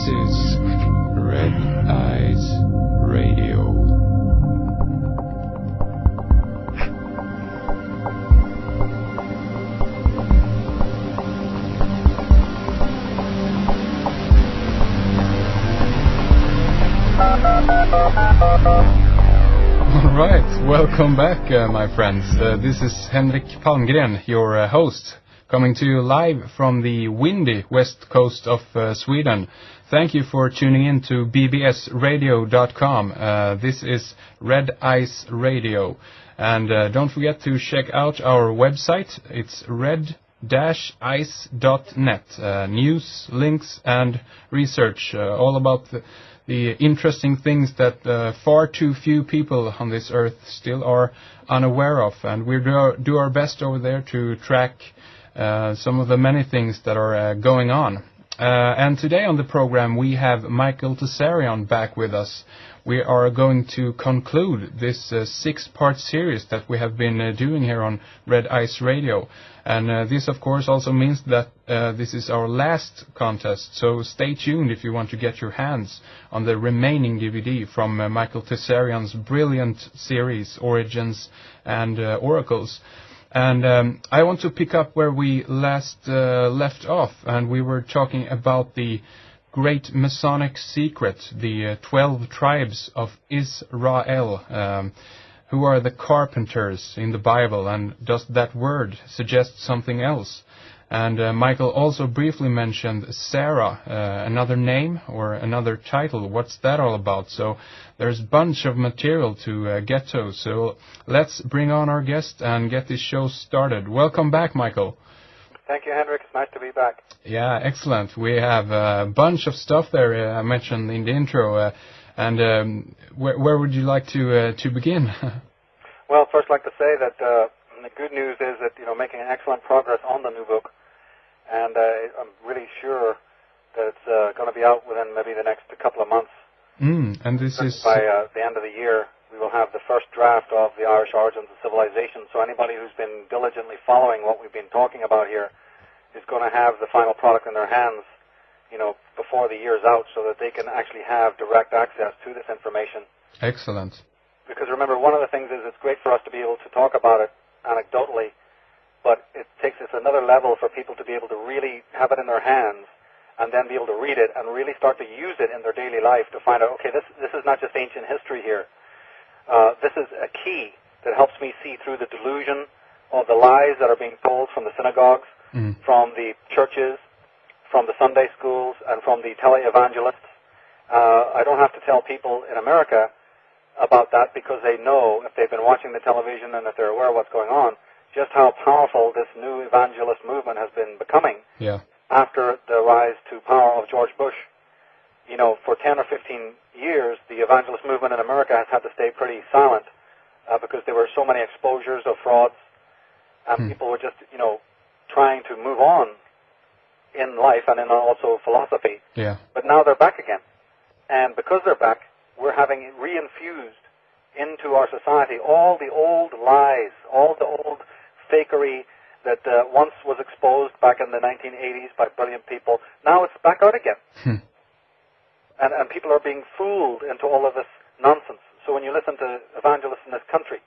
is Red Eyes Radio. Alright, welcome back my friends. This is Henrik Palmgren, your host, coming to you live from the windy west coast of Sweden. Thank you for tuning in to bbsradio.com. This is Red Eyes Radio. And don't forget to check out our website. It's red-ice.net. News, links and research all about the interesting things that far too few people on this earth still are unaware of. And we do our best over there to track some of the many things that are going on. And today on the program we have Michael Tsarion back with us. We are going to conclude this 6-part series that we have been doing here on Red Ice Radio. And this, of course, also means that this is our last contest. So stay tuned if you want to get your hands on the remaining DVD from Michael Tsarion's brilliant series, Origins and Oracles. And I want to pick up where we last left off. And we were talking about the great Masonic secret, the 12 tribes of Israel, who are the carpenters in the Bible, and does that word suggest something else? And Michael also briefly mentioned Sarah, another name or another title. What's that all about? So there's a bunch of material to get to. So let's bring on our guest and get this show started. Welcome back, Michael. Thank you, Henrik. It's nice to be back. Yeah, excellent. We have a bunch of stuff there I mentioned in the intro. Where would you like to begin? Well, first I'd like to say that the good news is that, making excellent progress on the new book. And I'm really sure that it's going to be out within maybe the next couple of months. And this is... By the end of the year, we will have the first draft of the Irish Origins of Civilization. So anybody who's been diligently following what we've been talking about here is going to have the final product in their hands, before the year's out, so that they can actually have direct access to this information. Excellent. Because remember, one of the things is it's great for us to be able to talk about it anecdotally, but it takes us another level for people to be able to really have it in their hands and then be able to read it and really start to use it in their daily life to find out, okay, this is not just ancient history here. This is a key that helps me see through the delusion of the lies that are being told from the synagogues, from the churches, from the Sunday schools, and from the tele-evangelists. I don't have to tell people in America about that because they know, if they've been watching the television and if they're aware of what's going on, just how powerful this new evangelist movement has been becoming after the rise to power of George Bush. For 10 or 15 years, the evangelist movement in America has had to stay pretty silent because there were so many exposures of frauds, and people were just, trying to move on in life and in also philosophy. Yeah. But now they're back again. And because they're back, we're having reinfused into our society all the old lies, all the old fakery that once was exposed back in the 1980s by brilliant people. Now it's back out again. And people are being fooled into all of this nonsense. So when you listen to evangelists in this country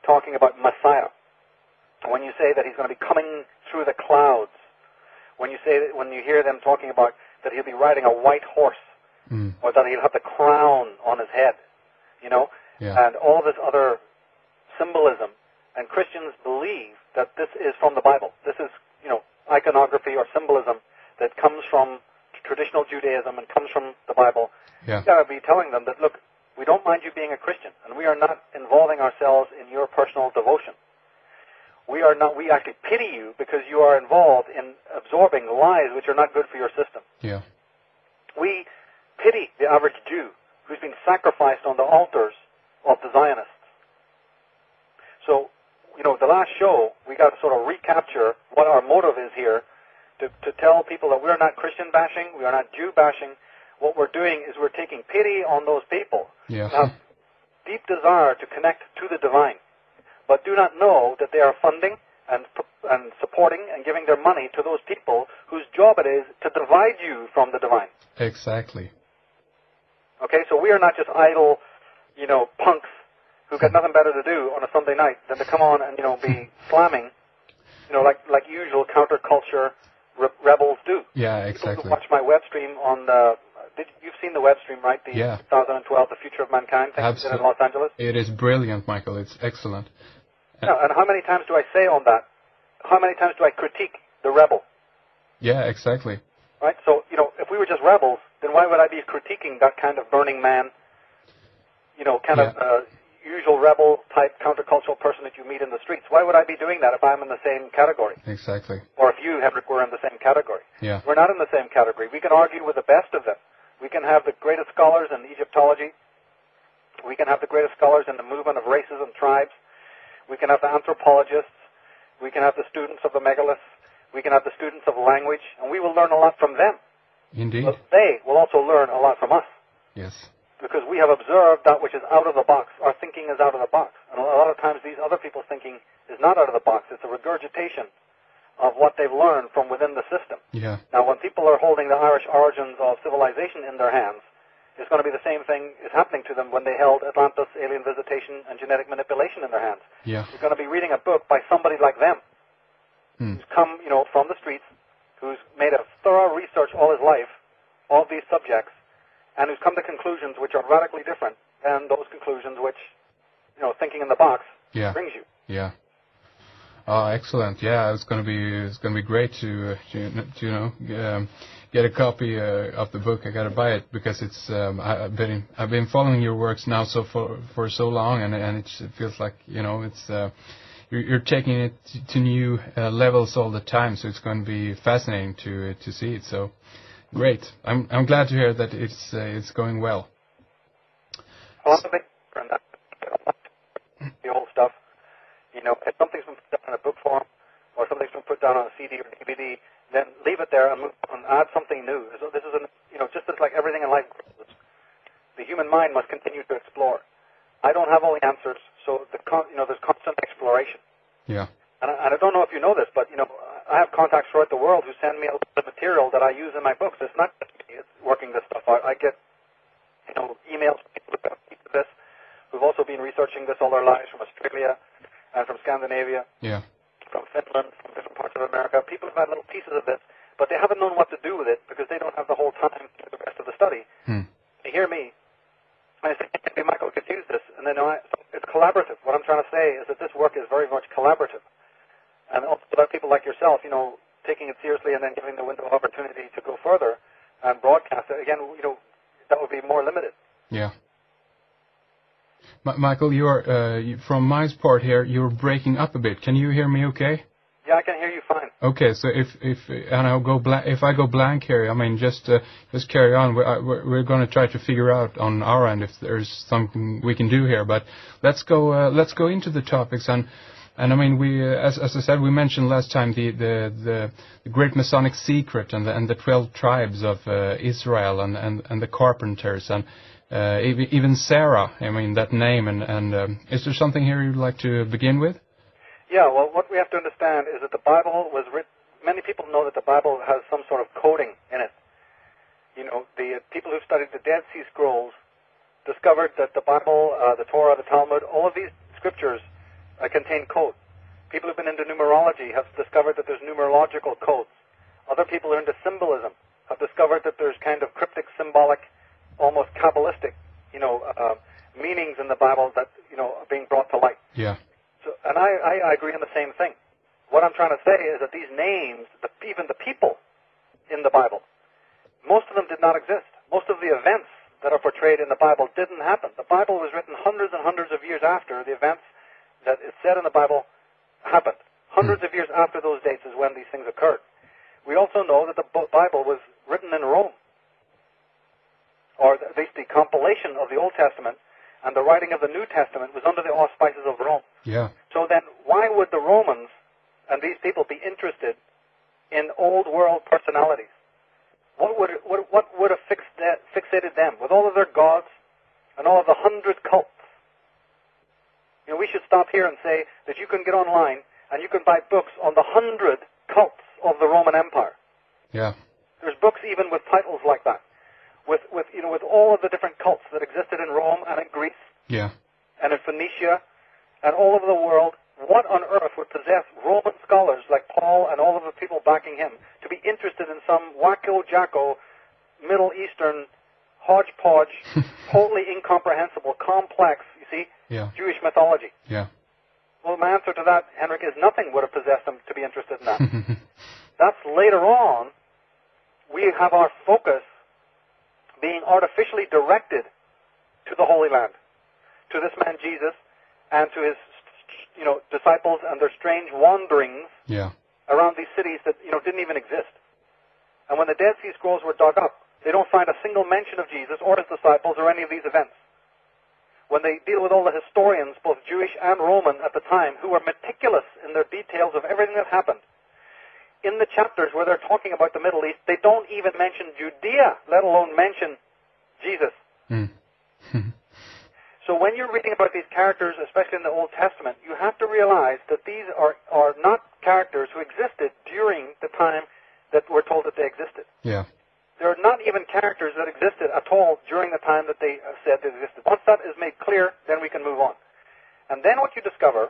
talking about Messiah, when you say that he's going to be coming through the clouds, when you hear them talking about that he'll be riding a white horse, or that he'll have the crown on his head, and all this other symbolism, and Christians believe that this is from the Bible. This is, iconography or symbolism that comes from traditional Judaism and comes from the Bible. Yeah. You got to be telling them that, look, we don't mind you being a Christian, and we are not involving ourselves in your personal devotion. We actually pity you because you are involved in absorbing lies which are not good for your system. Yeah. We pity the average Jew who's been sacrificed on the altars of the Zionists. So, the last show, we got to sort of recapture what our motive is here to tell people that we're not Christian bashing, we are not Jew bashing. What we're doing is we're taking pity on those people who have deep desire to connect to the divine, but do not know that they are funding and supporting and giving their money to those people whose job it is to divide you from the divine. Exactly. Okay, so we are not just idle, punks who've got nothing better to do on a Sunday night than to come on and, be slamming, like usual counterculture rebels do. Yeah, exactly. People who watch my web stream on you've seen the web stream, right? The 2012, The Future of Mankind thing in Los Angeles? It is brilliant, Michael. It's excellent. Yeah, and how many times do I say on that? How many times do I critique the rebel? Yeah, exactly. Right? So, if we were just rebels, then why would I be critiquing that kind of Burning Man, usual rebel-type countercultural person that you meet in the streets? Why would I be doing that if I'm in the same category? Exactly. Or if you, Henrik, were in the same category? Yeah. We're not in the same category. We can argue with the best of them. We can have the greatest scholars in Egyptology. We can have the greatest scholars in the movement of races and tribes. We can have the anthropologists. We can have the students of the megaliths. We can have the students of language. And we will learn a lot from them. Indeed. But they will also learn a lot from us. Yes. Because we have observed that which is out of the box. Our thinking is out of the box. And a lot of times these other people's thinking is not out of the box. It's a regurgitation of what they've learned from within the system. Yeah. Now, when people are holding the Irish origins of civilization in their hands, it's going to be the same thing is happening to them when they held Atlantis, alien visitation, and genetic manipulation in their hands. Yeah. You're going to be reading a book by somebody like them, who's come, from the streets, who's made a thorough research all his life, all these subjects, and who's come to conclusions which are radically different than those conclusions which, thinking in the box brings you. Yeah. Oh, excellent! Yeah, it's gonna be great to get a copy of the book. I gotta buy it because it's I've been following your works now for so long, and it feels like it's you're taking it to new levels all the time. So it's going to be fascinating to see it. So great! I'm glad to hear that it's going well. Well, I'm a big fan of that. The old stuff. If something's been put down in a book form or something's been put down on a CD or DVD, then leave it there and move on, add something new. So this is just as like everything in life, the human mind must continue to explore. I don't have all the answers, so there's constant exploration. Yeah. And I don't know if you know this, but I have contacts throughout the world who send me a lot of material that I use in my books. It's not just me working this stuff out. I get emails from people who have this, who've also been researching this all their lives from Australia and from Scandinavia, from Finland, from different parts of America. People have had little pieces of this, but they haven't known what to do with it because they don't have the whole time to do the rest of the study. They hear me, and they say, hey, Michael, we could use this. And then it's collaborative. What I'm trying to say is that this work is very much collaborative. And also that people like yourself, taking it seriously and then giving the window of opportunity to go further and broadcast it. Again, that would be more limited. Yeah. Michael, from my part here, you're breaking up a bit. Can you hear me okay? Yeah, I can hear you fine. Okay, so if I go blank here, just carry on. We're going to try to figure out on our end if there's something we can do here. But let's go into the topics and we as I said, we mentioned last time the great Masonic secret and the 12 tribes of Israel and the carpenters and even Sarah. That name and is there something here you'd like to begin with? Yeah, well, what we have to understand is that the Bible was written. Many people know that the Bible has some sort of coding in it. The people who studied the Dead Sea Scrolls discovered that the Bible, the Torah, the Talmud, all of these scriptures contain codes. People who've been into numerology have discovered that there's numerological codes. Other people who are into symbolism have discovered that there's kind of cryptic, symbolic, almost Kabbalistic, meanings in the Bible that, are being brought to light. Yeah. So, and I agree on the same thing. What I'm trying to say is that these names, even the people in the Bible, most of them did not exist. Most of the events that are portrayed in the Bible didn't happen. The Bible was written hundreds and hundreds of years after the events that is said in the Bible happened. Hundreds of years after those dates is when these things occurred. We also know that the Bible was written in Rome, or at least the compilation of the Old Testament and the writing of the New Testament was under the auspices of Rome. Yeah. So then, why would the Romans and these people be interested in old world personalities? What would have fixated them with all of their gods and all of the 100 cults? We should stop here and say that you can get online and you can buy books on the 100 cults of the Roman Empire. Yeah. There's books even with titles like that, with all of the different cults that existed in Rome and in Greece. Yeah. And in Phoenicia and all over the world. What on earth would possess Roman scholars like Paul and all of the people backing him to be interested in some wacko-jacko, Middle Eastern, hodgepodge, totally incomprehensible, complex, you see, Jewish mythology? Yeah. Well, my answer to that, Henrik, is nothing would have possessed them to be interested in that. That's later on, we have our focus being artificially directed to the Holy Land, to this man Jesus, and to his disciples and their strange wanderings around these cities that didn't even exist. And when the Dead Sea Scrolls were dug up, they don't find a single mention of Jesus or his disciples or any of these events. When they deal with all the historians, both Jewish and Roman at the time, who were meticulous in their details of everything that happened, in the chapters where they're talking about the Middle East, they don't even mention Judea, let alone mention Jesus. So when you're reading about these characters, especially in the Old Testament, you have to realize that these are not characters who existed during the time that we're told that they existed. Yeah. They're not even characters that existed at all during the time that they said they existed. Once that is made clear, then we can move on. And then what you discover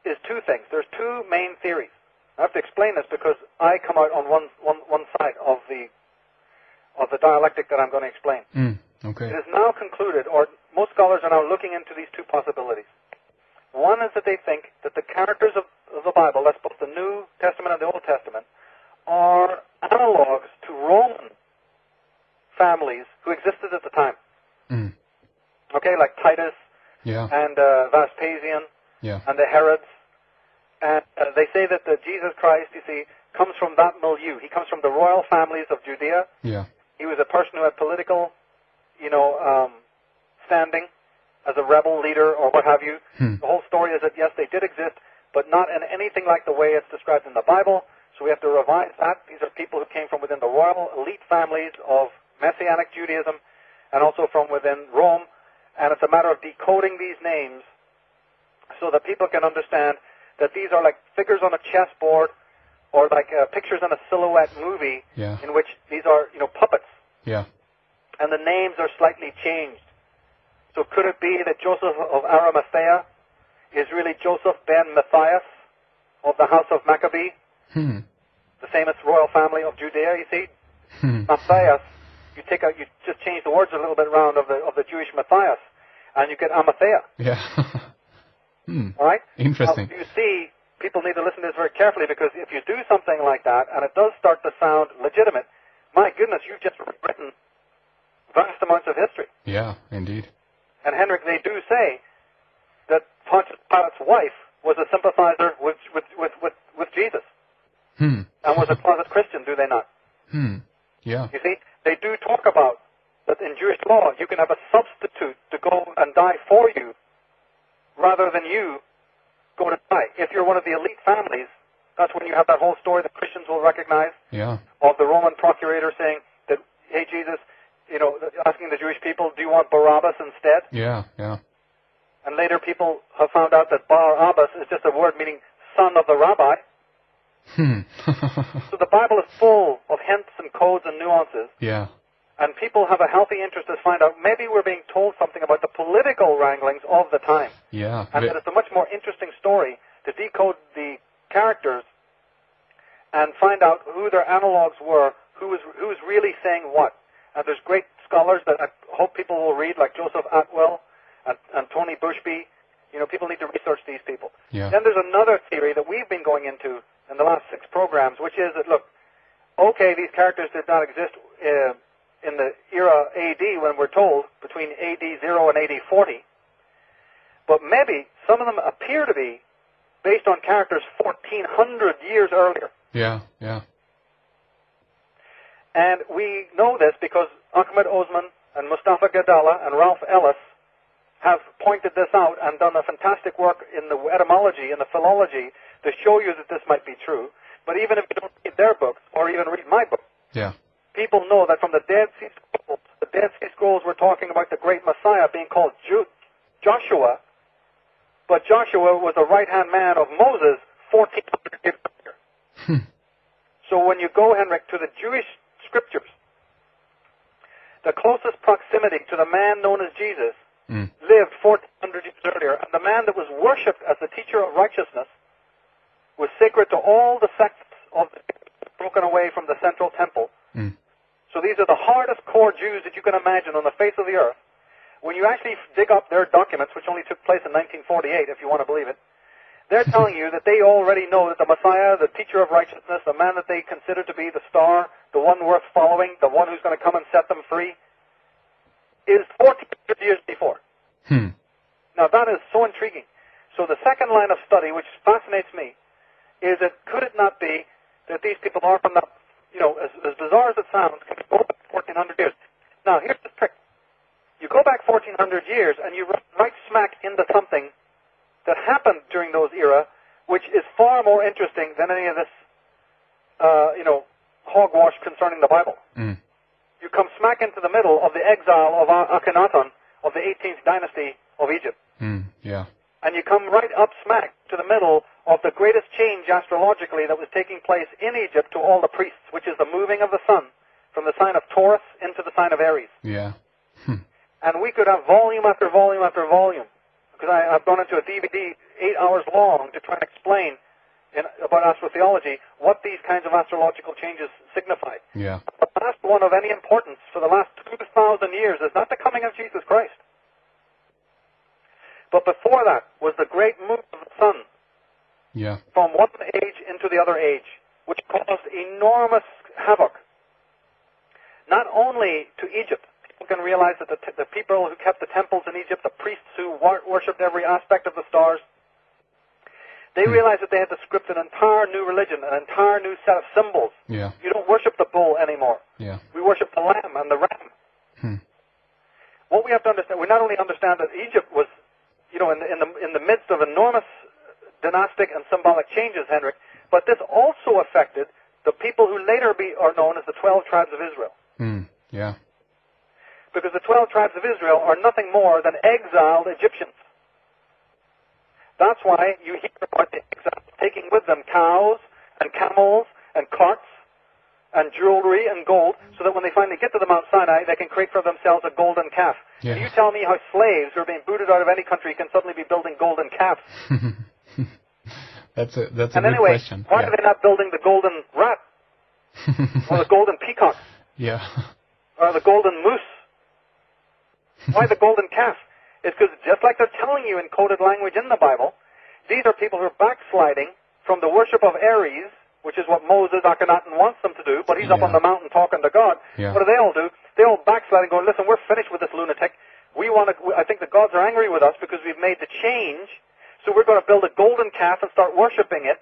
is two things. There's two main theories. I have to explain this because I come out on one side of the dialectic that I'm going to explain. Okay. It is now concluded, or most scholars are now looking into these two possibilities. One is that they think that the characters of the Bible, that's both the New Testament and the Old Testament, are analogues to Roman families who existed at the time. Okay, like Titus and Vespasian and the Herods. And they say that the Jesus Christ, you see, comes from that milieu. He comes from the royal families of Judea. Yeah. He was a person who had political standing as a rebel leader or what have you. The whole story is that, yes, they did exist, but not in anything like the way it's described in the Bible. So we have to revise that. These are people who came from within the royal elite families of Messianic Judaism and also from within Rome. And it's a matter of decoding these names so that people can understand that these are like figures on a chessboard or like pictures in a silhouette movie in which these are, puppets. Yeah. And the names are slightly changed. So could it be that Joseph of Arimathea is really Joseph ben Matthias of the house of Maccabee? The famous royal family of Judea, you see? Matthias, you just change the words a little bit around of the Jewish Matthias, and you get Amathea. Yeah. All right? Interesting. Now, you see, people need to listen to this very carefully, because if you do something like that, and it does start to sound legitimate, my goodness, you've just written vast amounts of history. Yeah, indeed. And Henrik, they do say that Pontius Pilate's wife was a sympathizer with Jesus. And was a closet Christian, do they not? Yeah. You see, they do talk about that in Jewish law you can have a substitute to go and die for you rather than you go to die. If you're one of the elite families, that's when you have that whole story that Christians will recognize of the Roman procurator saying that, hey, Jesus, asking the Jewish people, do you want Barabbas instead? Yeah. And later people have found out that Barabbas is just a word meaning son of the rabbi. So the Bible is full of hints and codes and nuances. Yeah. And people have a healthy interest to find out maybe we're being told something about the political wranglings of the time. Yeah. And that it's a much more interesting story to decode the characters and find out who their analogues were, who was really saying what. And there's great scholars that I hope people will read, like Joseph Atwell and Tony Bushby. People need to research these people. Yeah. Then there's another theory that we've been going into in the last 6 programs, which is that, look, okay, these characters did not exist in the era AD when we're told, between AD 0 and AD 40, but maybe some of them appear to be based on characters 1,400 years earlier. Yeah. And we know this because Ahmed Osman and Mustafa Gadala and Ralph Ellis have pointed this out and done a fantastic work in the etymology and the philology to show you that this might be true. But even if you don't read their books or even read my book, people know that from the Dead Sea Scrolls were talking about the great Messiah being called Joshua, but Joshua was the right-hand man of Moses 1,400 years later. So when you go, Henrik, to the Jewish scriptures, the closest proximity to the man known as Jesus lived 1,400 years earlier, and the man that was worshipped as the teacher of righteousness was sacred to all the sects of the broken away from the central temple. So these are the hardest core Jews that you can imagine on the face of the earth. When you actually dig up their documents, which only took place in 1948, if you want to believe it, they're telling you that they already know that the Messiah, the teacher of righteousness, the man that they consider to be the star, the one worth following, the one who's going to come and set them free, is 1,400 years before. Now that is so intriguing. So the second line of study, which fascinates me, is that could it not be that these people are from that, as bizarre as it sounds, can go back 1,400 years. Now here's the trick. You go back 1,400 years and you right smack into something that happened during those era, which is far more interesting than any of this, hogwash concerning the Bible. You come smack into the middle of the exile of Akhenaten of the 18th dynasty of Egypt. And you come right up smack to the middle of the greatest change astrologically that was taking place in Egypt to all the priests, which is the moving of the sun from the sign of Taurus into the sign of Aries. And we could have volume after volume after volume, because I've gone into a DVD 8 hours long to try and explain about astrotheology what these kinds of astrological changes signify. The last one of any importance for the last 2,000 years is not the coming of Jesus Christ. But before that was the great move of the sun from one age into the other age, which caused enormous havoc. Not only to Egypt. People can realize that the people who kept the temples in Egypt, the priests who worshipped every aspect of the stars, they realized that they had to script an entire new religion, an entire new set of symbols. You don't worship the bull anymore. We worship the lamb and the ram. What we have to understand, we not only understand that Egypt was, in the midst of enormous dynastic and symbolic changes, Henrik, but this also affected the people who later are known as the 12 tribes of Israel. Because the 12 tribes of Israel are nothing more than exiled Egyptians. That's why you hear about the exiles taking with them cows and camels and carts and jewelry and gold, so that when they finally get to the Mount Sinai, they can create for themselves a golden calf. Can you tell me how slaves who are being booted out of any country can suddenly be building golden calves? That's a good question. Why are they not building the golden rat? Or the golden peacock? Or the golden moose? Why the golden calf? It's because just like they're telling you in coded language in the Bible, these are people who are backsliding from the worship of Aries, which is what Moses, Akhenaten wants them to do, but he's up on the mountain talking to God. What do? They all backslide and go, listen, we're finished with this lunatic. I think the gods are angry with us because we've made the change, so we're going to build a golden calf and start worshiping it.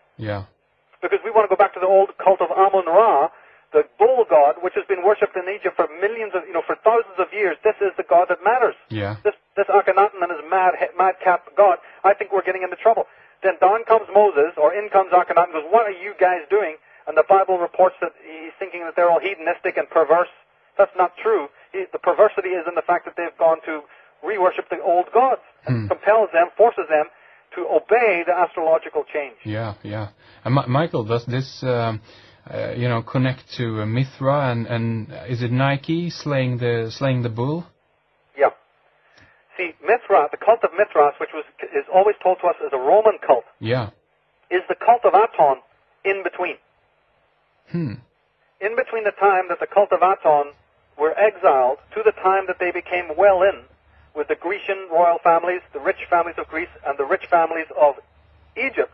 Because we want to go back to the old cult of Amun-Ra, the bull god, which has been worshipped in Egypt for for thousands of years. This is the god that matters. This Akhenaten and his madcap god, I think we're getting into trouble. Then down comes Moses, or in comes Akhenaten, and goes, what are you guys doing? And the Bible reports that he's thinking that they're all hedonistic and perverse. That's not true. The perversity is in the fact that they've gone to re-worship the old gods, and compels them, forces them to obey the astrological change. And Michael, does this connect to Mithra and is it Nike slaying the bull? See, Mithra, the cult of Mithras, which is always told to us as a Roman cult, is the cult of Aton in between. In between the time that the cult of Aton were exiled to the time that they became well in with the Grecian royal families, the rich families of Greece, and the rich families of Egypt,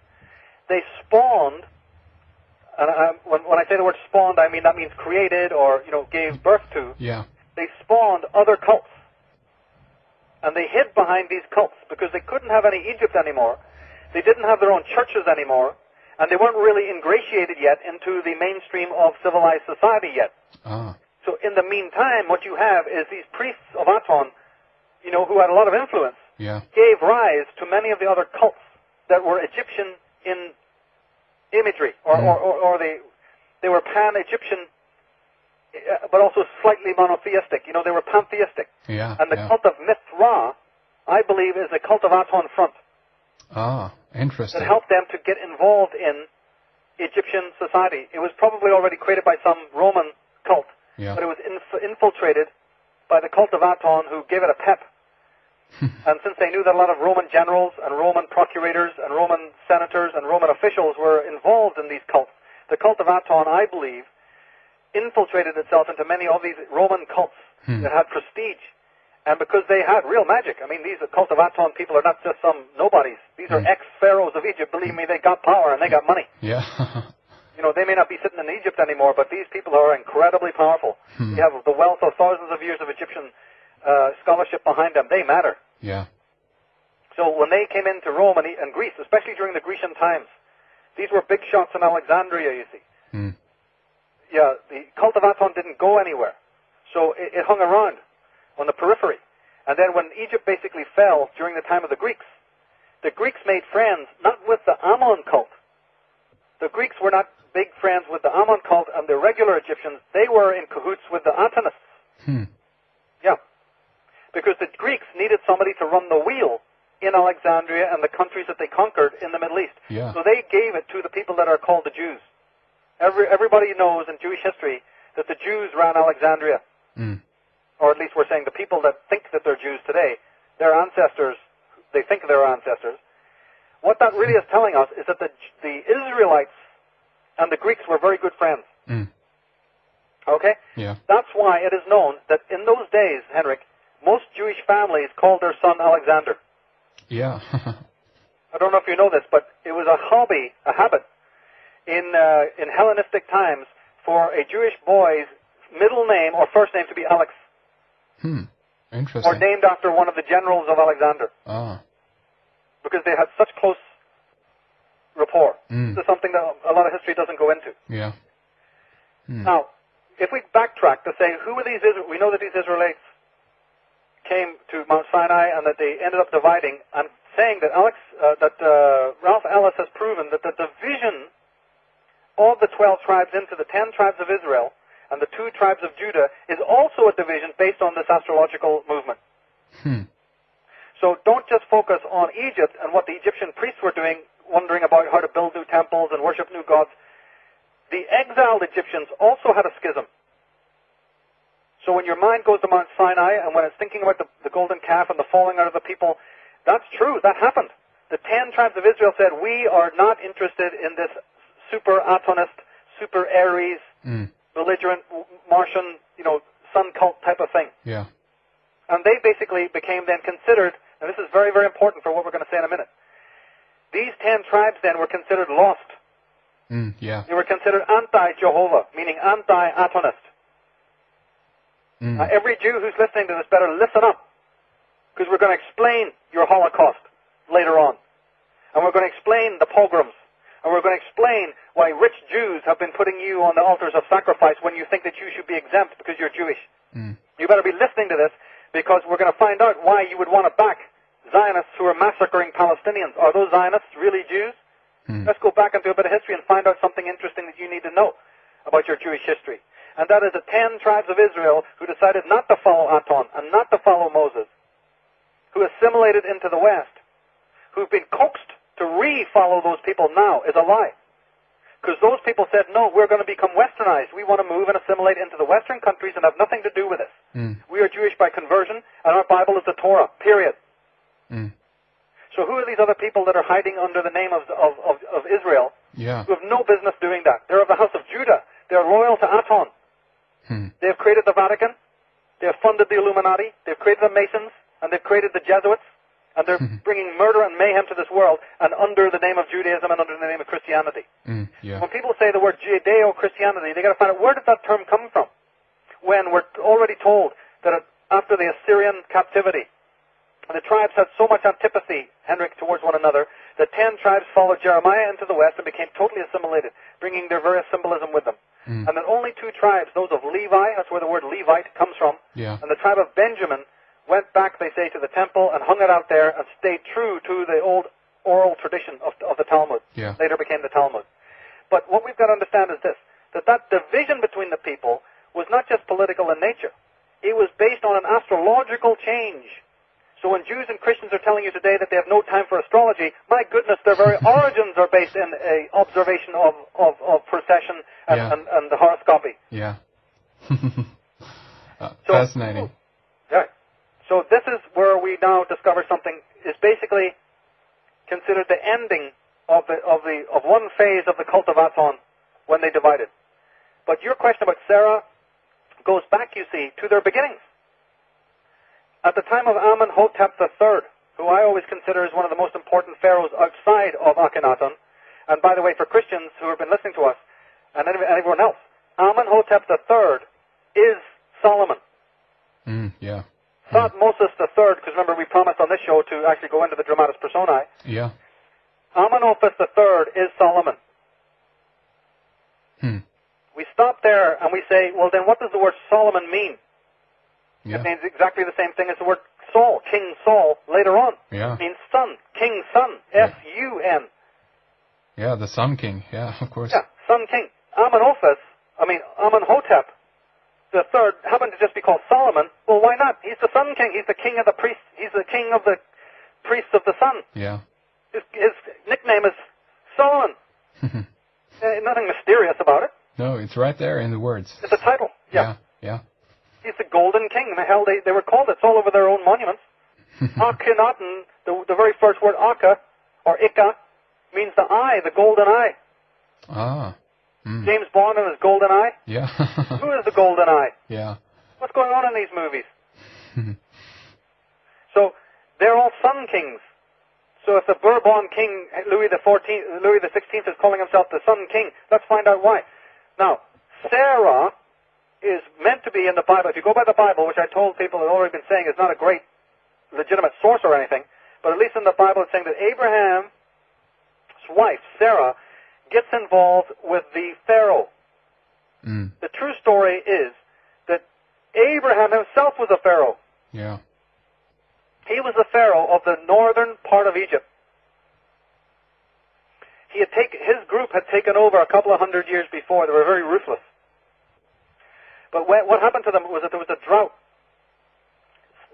they spawned. And when I say the word spawned, I mean that means created or gave birth to. They spawned other cults, and they hid behind these cults because they couldn't have any Egypt anymore. They didn't have their own churches anymore, and they weren't really ingratiated yet into the mainstream of civilized society yet. So in the meantime, what you have is these priests of Aton, who had a lot of influence, gave rise to many of the other cults that were Egyptian in imagery, or they were pan-Egyptian, but also slightly monotheistic. They were pantheistic. And the cult of Mithra, I believe, is a cult of Aton front. Ah, interesting. that helped them to get involved in Egyptian society. It was probably already created by some Roman cult, but it was infiltrated by the cult of Aton, who gave it a pep. And since they knew that a lot of Roman generals and Roman procurators and Roman senators and Roman officials were involved in these cults, the cult of Aton, I believe, infiltrated itself into many of these Roman cults that had prestige. And because they had real magic. I mean, these cult of Aton people are not just some nobodies. These are ex-pharaohs of Egypt. Believe me, they got power and they got money. Yeah. You know, they may not be sitting in Egypt anymore, but these people are incredibly powerful. They have the wealth of thousands of years of Egyptian scholarship behind them. They matter. Yeah. So when they came into Rome and Greece, especially during the Grecian times, these were big shots in Alexandria, you see. Yeah, the cult of Aton didn't go anywhere. So it hung around on the periphery. And then when Egypt basically fell during the time of the Greeks made friends not with the Ammon cult. The Greeks were not big friends with the Ammon cult and the regular Egyptians. They were in cahoots with the Atonists. Yeah. Because the Greeks needed somebody to run the wheel in Alexandria and the countries that they conquered in the Middle East. Yeah. So they gave it to the people that are called the Jews. Everybody knows in Jewish history that the Jews ran Alexandria. Or at least we're saying the people that think that they're Jews today, their ancestors, they think they're ancestors. What that really is telling us is that the Israelites and the Greeks were very good friends. Okay? Yeah. That's why it is known that in those days, Henrik, most Jewish families called their son Alexander. Yeah. I don't know if you know this, but it was a habit in Hellenistic times for a Jewish boy's middle name or first name to be Alex. Interesting. Or named after one of the generals of Alexander. Because they had such close rapport. This is something that a lot of history doesn't go into. Yeah. Now, if we backtrack to say, who were these Israelites? We know that these Israelites came to Mount Sinai and that they ended up dividing. I'm saying that Ralph Ellis has proven that the division of the 12 tribes into the 10 tribes of Israel and the 2 tribes of Judah is also a division based on this astrological movement. So don't just focus on Egypt and what the Egyptian priests were doing, wondering about how to build new temples and worship new gods. The exiled Egyptians also had a schism. So when your mind goes to Mount Sinai and when it's thinking about the golden calf and the falling out of the people, that's true, that happened. The 10 tribes of Israel said, we are not interested in this super Atonist, super Aries, belligerent Martian, sun cult type of thing. Yeah. And they basically became then considered, and this is very, very important for what we're going to say in a minute. These 10 tribes then were considered lost. Yeah. They were considered anti-Jehovah, meaning anti-Atonist. Every Jew who's listening to this better listen up, because we're going to explain your Holocaust later on. And we're going to explain the pogroms. And we're going to explain why rich Jews have been putting you on the altars of sacrifice when you think that you should be exempt because you're Jewish. You better be listening to this, because we're going to find out why you would want to back Zionists who are massacring Palestinians. Are those Zionists really Jews? Let's go back into a bit of history and find out something interesting that you need to know about your Jewish history. And that is the 10 tribes of Israel who decided not to follow Aton and not to follow Moses, who assimilated into the West, who've been coaxed to re-follow those people now, is a lie. Because those people said, no, we're going to become westernized. We want to move and assimilate into the Western countries and have nothing to do with this. We are Jewish by conversion, and our Bible is the Torah, period. So who are these other people that are hiding under the name of Israel, who have no business doing that? They're of the house of Judah. They're loyal to Aton. They have created the Vatican. They have funded the Illuminati. They've created the Masons, and they've created the Jesuits. And they're bringing murder and mayhem to this world, and under the name of Judaism and under the name of Christianity. When people say the word Judeo-Christianity, they got to find out, where did that term come from? When we're already told that after the Assyrian captivity, the tribes had so much antipathy, Henrik, towards one another, that 10 tribes followed Jeremiah into the west and became totally assimilated, bringing their various symbolism with them. And then only 2 tribes, those of Levi, that's where the word Levite comes from, and the tribe of Benjamin, went back, they say, to the temple and hung it out there and stayed true to the old oral tradition of the Talmud. Later became the Talmud. But what we've got to understand is this, that division between the people was not just political in nature. It was based on an astrological change. So when Jews and Christians are telling you today that they have no time for astrology, my goodness, their very origins are based in a observation of precession and the horoscopy. Yeah. Fascinating. Yeah. So this is where we now discover something is basically considered the ending of one phase of the cult of Aton when they divided. But your question about Sarah goes back, you see, to their beginnings. At the time of Amenhotep III, who I always consider as one of the most important pharaohs outside of Akhenaten, and by the way, for Christians who have been listening to us, and everyone else, Amenhotep III is Solomon. Yeah. Thutmose III, because remember we promised on this show to actually go into the dramatis personae. Yeah. Amenhotep III is Solomon. We stop there and we say, well then what does the word Solomon mean? Yeah. It means exactly the same thing as the word Saul, King Saul, later on. Yeah. It means son, King Son, S-U-N. Yeah, the Sun King. Yeah, of course. Yeah, Sun King. Amenhotep the third happened to just be called Solomon. Well, why not? He's the Sun King. He's the king of the priests. He's the king of the priests of the sun. Yeah. His nickname is Solomon. Nothing mysterious about it. No, it's right there in the words. It's a title. Yeah. Yeah. He's the Golden King. The hell, they were called it. It's all over their own monuments. Akhenaten, the very first word Akka, or Ika, means the eye, the golden eye. Ah. James Bond and his golden eye. Yeah. Who is the golden eye? Yeah. What's going on in these movies? So, they're all sun kings. So if the Bourbon king, Louis XVI, is calling himself the Sun King, let's find out why. Now, Sarah is meant to be in the Bible. If you go by the Bible, which I told people have already been saying is not a great legitimate source or anything, but at least in the Bible it's saying that Abraham's wife, Sarah, gets involved with the Pharaoh. The true story is that Abraham himself was a Pharaoh. Yeah. He was the Pharaoh of the northern part of Egypt. His group had taken over a couple of hundred years before. They were very ruthless. But what happened to them was that there was a drought.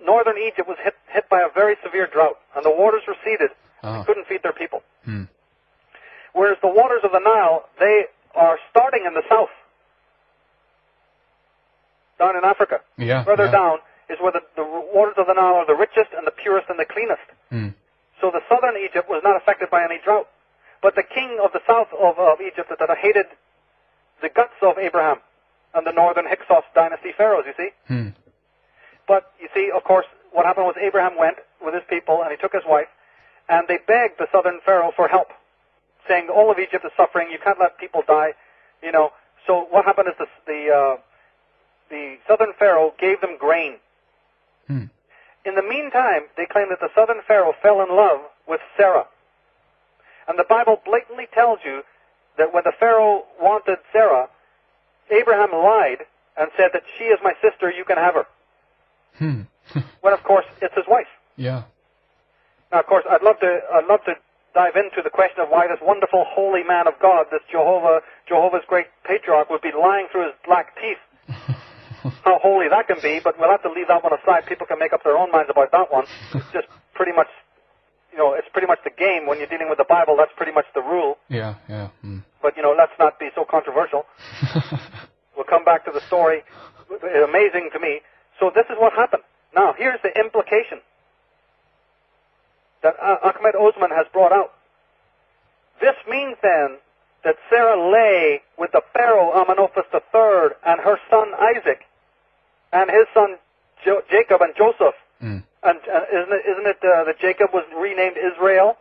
Northern Egypt was hit by a very severe drought, and the waters receded. They couldn't feed their people. Whereas the waters of the Nile, they are starting in the south, down in Africa. Further down is where the waters of the Nile are the richest and the purest and the cleanest. So the southern Egypt was not affected by any drought. But the king of the south of Egypt that hated the guts of Abraham and the northern Hyksos dynasty pharaohs, you see. But, you see, of course, what happened was Abraham went with his people and he took his wife and they begged the southern pharaoh for help, saying all of Egypt is suffering, you can't let people die, you know. So what happened is the southern pharaoh gave them grain. In the meantime, they claim that the southern pharaoh fell in love with Sarah. And the Bible blatantly tells you that when the pharaoh wanted Sarah, Abraham lied and said that she is my sister, you can have her. When of course it's his wife. Yeah. Now of course I'd love to dive into the question of why this wonderful holy man of God, this Jehovah's great patriarch, would be lying through his black teeth. How holy that can be, but we'll have to leave that one aside. People can make up their own minds about that one. It's just pretty much, it's pretty much the game. When you're dealing with the Bible, that's pretty much the rule. Yeah. But, let's not be so controversial. We'll come back to the story. It's amazing to me. So this is what happened. Now, here's the implication that Ahmed Osman has brought out. This means then that Sarah lay with the Pharaoh Amenhotep III and her son Isaac and his son Jacob and Joseph. And isn't it that Jacob was renamed Israel?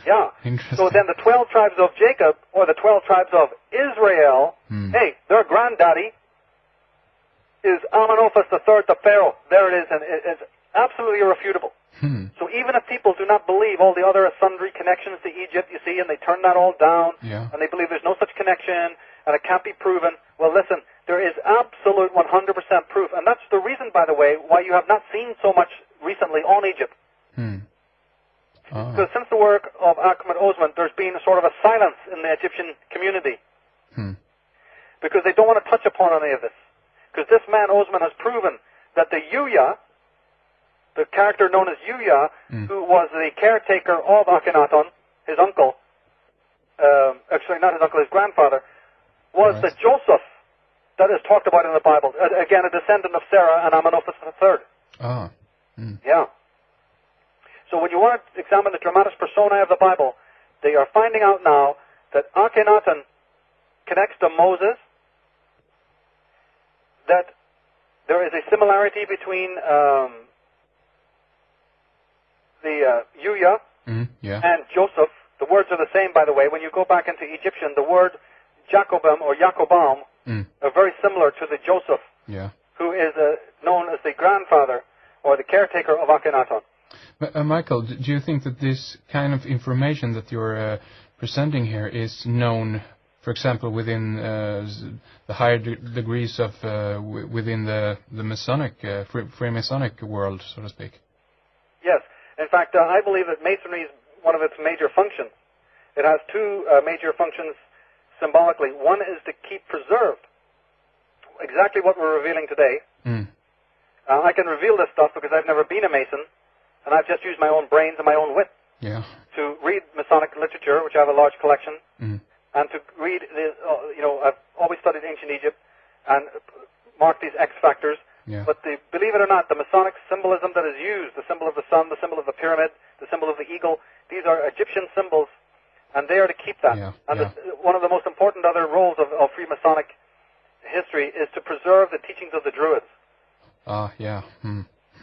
Yeah. So then the 12 tribes of Jacob, or the 12 tribes of Israel, hey, their granddaddy is Amenhotep III, the Pharaoh. There it is, and it's absolutely irrefutable. So even if people do not believe all the other sundry connections to Egypt, you see, and they turn that all down, and they believe there's no such connection, and it can't be proven, well, listen, there is absolute 100% proof. And that's the reason, by the way, why you have not seen so much recently on Egypt. Because since the work of Ahmed Osman, there's been a sort of a silence in the Egyptian community. Because they don't want to touch upon any of this. Because this man, Osman, has proven that the Yuya, the character known as Yuya, who was the caretaker of Akhenaten, his uncle, actually not his uncle, his grandfather, was the Joseph that is talked about in the Bible. Again, a descendant of Sarah and Amenophis III. Ah. Yeah. So when you want to examine the dramatis personae of the Bible, they are finding out now that Akhenaten connects to Moses, that there is a similarity between the Yuya and Joseph. The words are the same, by the way. When you go back into Egyptian, the word Jacobam or Jacobam are very similar to the Joseph, who is known as the grandfather or the caretaker of Akhenaten. Michael, do you think that this kind of information that you're presenting here is known, for example, within the higher degrees of within the Masonic, Freemasonic world, so to speak? Yes. In fact, I believe that Masonry is one of its major functions. It has two major functions symbolically. One is to keep preserved exactly what we're revealing today. I can reveal this stuff because I've never been a Mason, and I've just used my own brains and my own wit to read Masonic literature, which I have a large collection, and to read, I've always studied ancient Egypt and marked these X factors. But believe it or not, the Masonic symbolism that is used, the symbol of the sun, the symbol of the pyramid, the symbol of the eagle, these are Egyptian symbols, and they are to keep that. One of the most important other roles of Freemasonic history is to preserve the teachings of the Druids.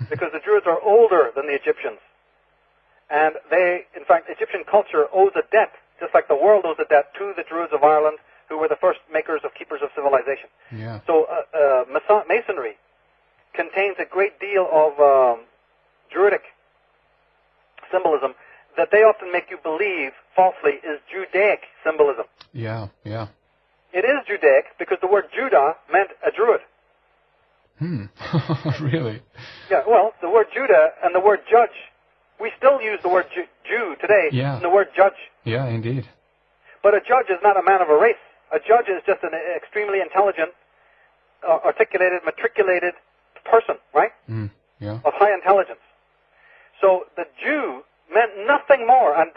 Because the Druids are older than the Egyptians. And they, in fact, Egyptian culture owes a debt, just like the world owes a debt, to the Druids of Ireland, who were the first makers of keepers of civilization. So Masonry contains a great deal of Druidic symbolism that they often make you believe, falsely, is Judaic symbolism. It is Judaic because the word Judah meant a Druid. Really? Yeah, well, the word Judah and the word judge, we still use the word Jew today and the word judge. Yeah, indeed. But a judge is not a man of a race. A judge is just an extremely intelligent, articulated, matriculated person, right? Of high intelligence. So the Jew meant nothing more, and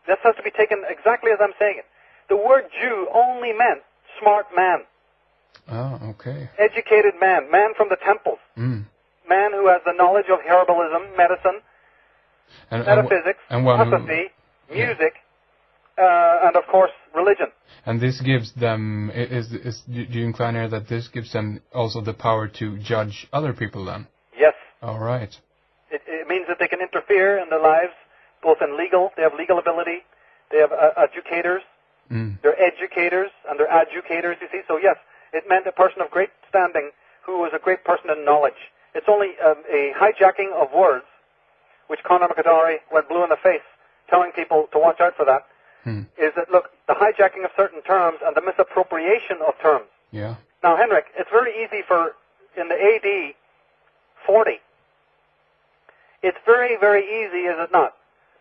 this has to be taken exactly as I'm saying it. The word Jew only meant smart man. Educated man, man from the temples, man who has the knowledge of herbalism, medicine, metaphysics, philosophy, music, and of course religion. And this gives them, do you incline here that this gives them also the power to judge other people then? Yes. All right. It means that they can interfere in their lives, both in legal, they have legal ability, they have educators, they're educators, and they're educators, you see. So yes, it meant a person of great standing who was a great person in knowledge. It's only a hijacking of words, which Conor McAdary went blue in the face, telling people to watch out for that, is that, look, the hijacking of certain terms and the misappropriation of terms. Now, Henrik, it's very easy in the AD 40, it's very, very easy, is it not,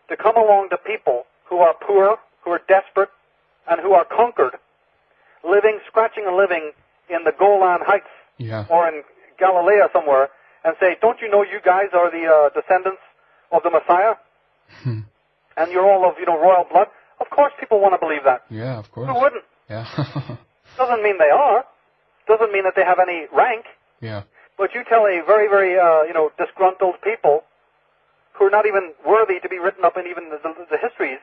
to come along to people who are poor, who are desperate, and who are conquered, scratching a living in the Golan Heights or in Galilee somewhere, and say, don't you know you guys are the descendants of the Messiah? And you're all of, royal blood? Of course people want to believe that. Yeah, of course. Who wouldn't? Doesn't mean they are. Doesn't mean that they have any rank. But you tell a very, very, disgruntled people who are not even worthy to be written up in even the histories,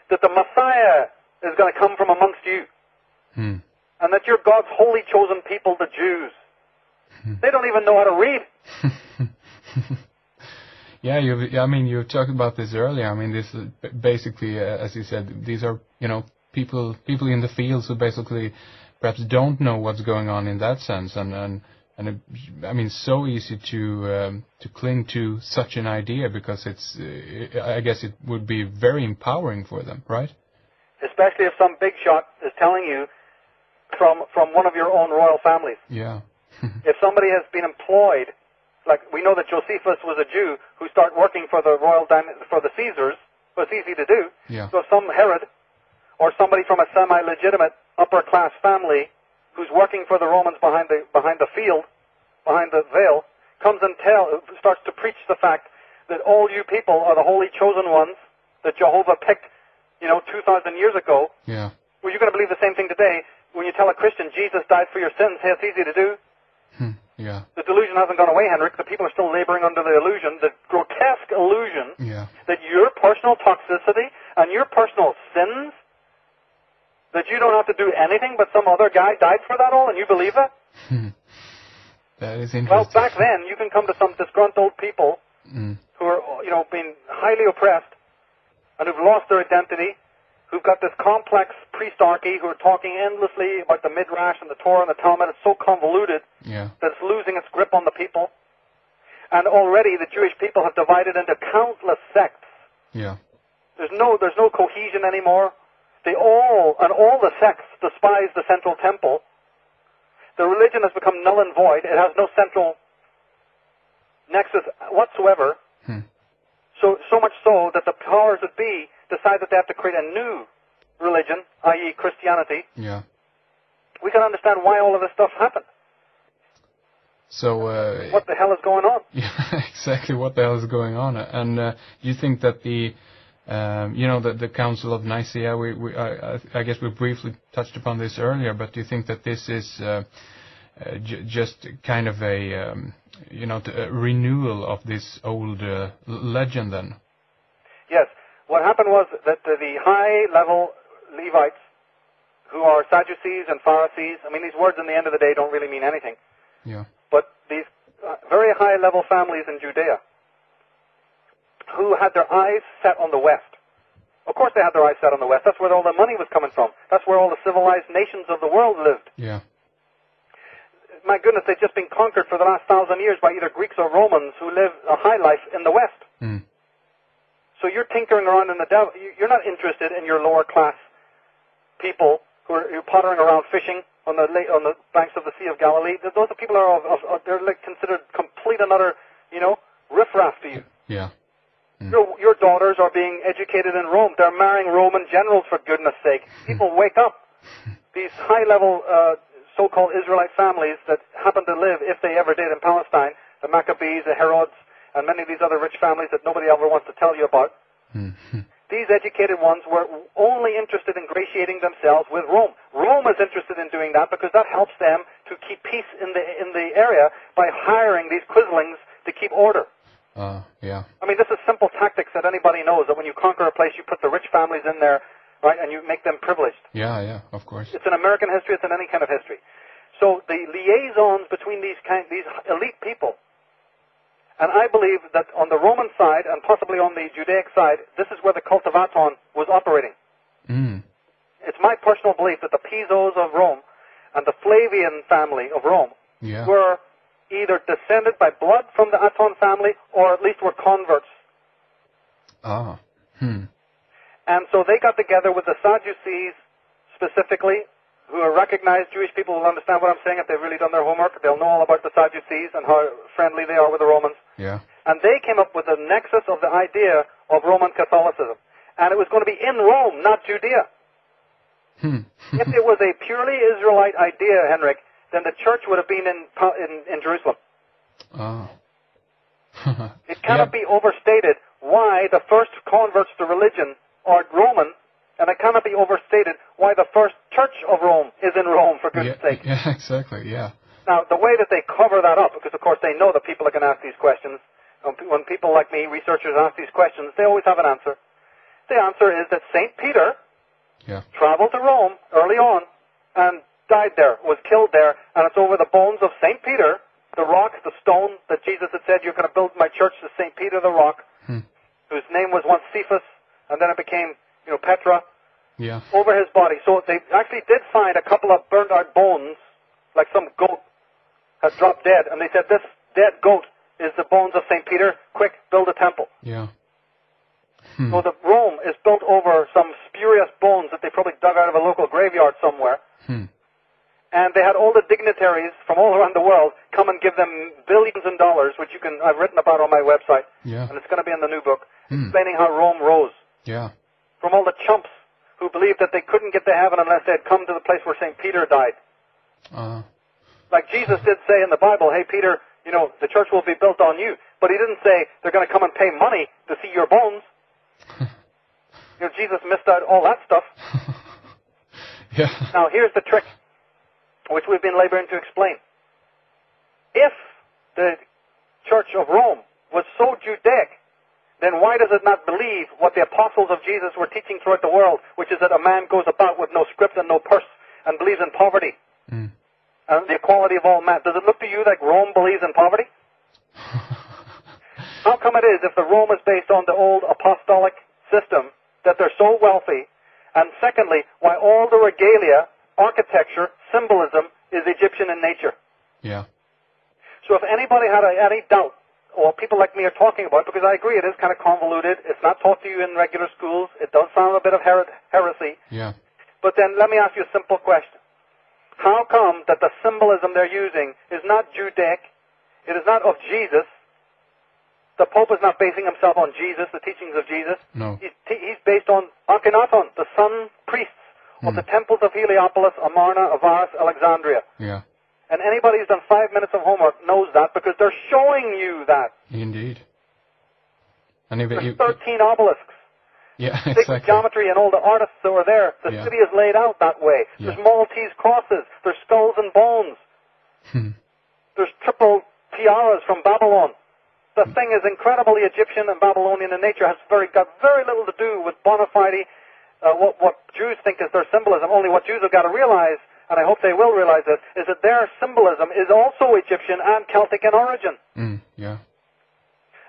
that the Messiah is going to come from amongst you. And that you're God's holy chosen people, the Jews. They don't even know how to read. You talked about this earlier. I mean, this is basically, as you said, these are, people in the fields who basically perhaps don't know what's going on in that sense. And so easy to cling to such an idea because I guess it would be very empowering for them, right? Especially if some big shot is telling you from one of your own royal families. If somebody has been employed, like we know that Josephus was a Jew who started working for the for the Caesars, it was easy to do. So if some Herod or somebody from a semi-legitimate upper-class family who's working for the Romans behind the field, behind the veil, comes and starts to preach the fact that all you people are the holy chosen ones that Jehovah picked, 2,000 years ago. Yeah. Well, you're going to believe the same thing today when you tell a Christian Jesus died for your sins. Hey, it's easy to do. Yeah. The delusion hasn't gone away, Henrik. The people are still laboring under the illusion, the grotesque illusion, that your personal toxicity and your personal sins, that you don't have to do anything but some other guy died for that all, and you believe that? That is interesting. Well, back then, you can come to some disgruntled people who are, being highly oppressed and who've lost their identity, who've got this complex priestarchy who are talking endlessly about the Midrash and the Torah and the Talmud. It's so convoluted that it's losing its grip on the people. And already the Jewish people have divided into countless sects. Yeah. There's no cohesion anymore. All the sects despise the central temple. The religion has become null and void. It has no central nexus whatsoever. So much so that the powers that be decide that they have to create a new religion, i.e. Christianity. Yeah. We can understand why all of this stuff happened. So what the hell is going on? Yeah, exactly. What the hell is going on? And you think that the the Council of Nicaea, I guess we briefly touched upon this earlier, but do you think that this is just kind of a a renewal of this old legend then? Yes. What happened was that the high-level Levites, who are Sadducees and Pharisees, I mean, these words in the end of the day don't really mean anything. Yeah. But these very high-level families in Judea, who had their eyes set on the West. Of course they had their eyes set on the West. That's where all the money was coming from. That's where all the civilized nations of the world lived. Yeah. My goodness, they'd just been conquered for the last 1,000 years by either Greeks or Romans who live a high life in the West. So you're tinkering around in the devil. You're not interested in your lower class people who are pottering around fishing on the banks of the Sea of Galilee. Those people they're like considered complete and utter, riffraff to you. Yeah. Your daughters are being educated in Rome. They're marrying Roman generals, for goodness sake. People wake up. These high-level so-called Israelite families that happen to live, if they ever did, in Palestine, the Maccabees, the Herods, and many of these other rich families that nobody ever wants to tell you about. These educated ones were only interested in ingratiating themselves with Rome. Rome is interested in doing that because that helps them to keep peace in the area by hiring these quislings to keep order. Yeah. I mean, this is simple tactics that anybody knows, that when you conquer a place, you put the rich families in there, right, and you make them privileged. Yeah, of course. It's in American history, it's in any kind of history. So the liaisons between these elite people, and I believe that on the Roman side, and possibly on the Judaic side, this is where the cult of Aton was operating. It's my personal belief that the Pisos of Rome and the Flavian family of Rome were either descended by blood from the Aton family, or at least were converts. And so they got together with the Sadducees specifically, who are recognized Jewish people will understand what I'm saying if they've really done their homework. They'll know all about the Sadducees and how friendly they are with the Romans. Yeah. And they came up with the nexus of the idea of Roman Catholicism. And it was going to be in Rome, not Judea. If it was a purely Israelite idea, Henrik, then the church would have been in Jerusalem. It cannot be overstated why the first converts to religion are Roman, and it cannot be overstated why the first church of Rome is in Rome, for goodness sake. Yeah, exactly, yeah. Now, the way that they cover that up, because of course they know that people are going to ask these questions, when people like me, researchers, ask these questions, they always have an answer. The answer is that St. Peter traveled to Rome early on and died there, was killed there, and it's over the bones of St. Peter, the rock, the stone that Jesus had said, you're going to build my church to St. Peter the rock, whose name was once Cephas, and then it became, Petra, over his body. So they actually did find a couple of burnt out bones, like some goat had dropped dead, and they said, this dead goat is the bones of St. Peter, quick, build a temple. So the Rome is built over some spurious bones that they probably dug out of a local graveyard somewhere. And they had all the dignitaries from all around the world come and give them billions in dollars, which I've written about on my website, and it's going to be in the new book, explaining how Rome rose. From all the chumps who believed that they couldn't get to heaven unless they had come to the place where St. Peter died. Like Jesus did say in the Bible, hey, Peter, You know, the church will be built on you. But he didn't say they're going to come and pay money to see your bones. You know, Jesus missed out all that stuff. Yeah. Now, here's the trick, which we've been laboring to explain. If the Church of Rome was so Judaic, then why does it not believe what the apostles of Jesus were teaching throughout the world, which is that a man goes about with no script and no purse and believes in poverty and the equality of all men? Does it look to you like Rome believes in poverty? How come it is, if the Rome is based on the old apostolic system, that they're so wealthy? And secondly, why all the regalia, architecture, symbolism is Egyptian in nature? Yeah. So if anybody had any doubt, or people like me are talking about, because I agree it is kind of convoluted, it's not taught to you in regular schools, it does sound a bit of heresy. Yeah. But then let me ask you a simple question. How come that the symbolism they're using is not Judaic, it is not of Jesus? The Pope is not basing himself on Jesus, the teachings of Jesus. No. He's based on Akhenaton, the sun priests of the temples of Heliopolis, Amarna, Avaris, Alexandria. Yeah. And anybody who's done 5 minutes of homework knows that, because they're showing you that. Indeed. And There's 13 obelisks. Yeah, Big exactly. geometry and all the artists that were there. The city is laid out that way. Yeah. There's Maltese crosses. There's skulls and bones. There's triple tiaras from Babylon. The thing is incredibly Egyptian and Babylonian in nature. Has got very little to do with bona fide, what Jews think is their symbolism. Only what Jews have got to realize, and I hope they will realize this, is that their symbolism is also Egyptian and Celtic in origin. Yeah.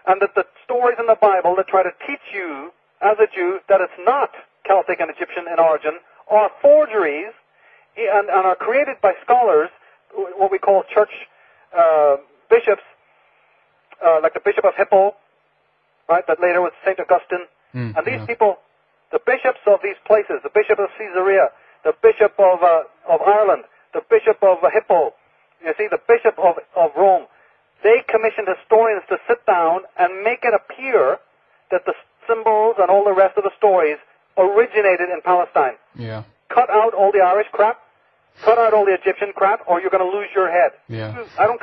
And that the stories in the Bible that try to teach you, as a Jew, that it's not Celtic and Egyptian in origin, are forgeries and are created by scholars, what we call church bishops, like the Bishop of Hippo, right, that later was St. Augustine. And these people, the bishops of these places, the Bishop of Caesarea, the Bishop of Ireland, the Bishop of Hippo, you see, the Bishop of Rome, they commissioned historians to sit down and make it appear that the symbols and all the rest of the stories originated in Palestine. Yeah. Cut out all the Irish crap, cut out all the Egyptian crap, or you're going to lose your head. Yeah. And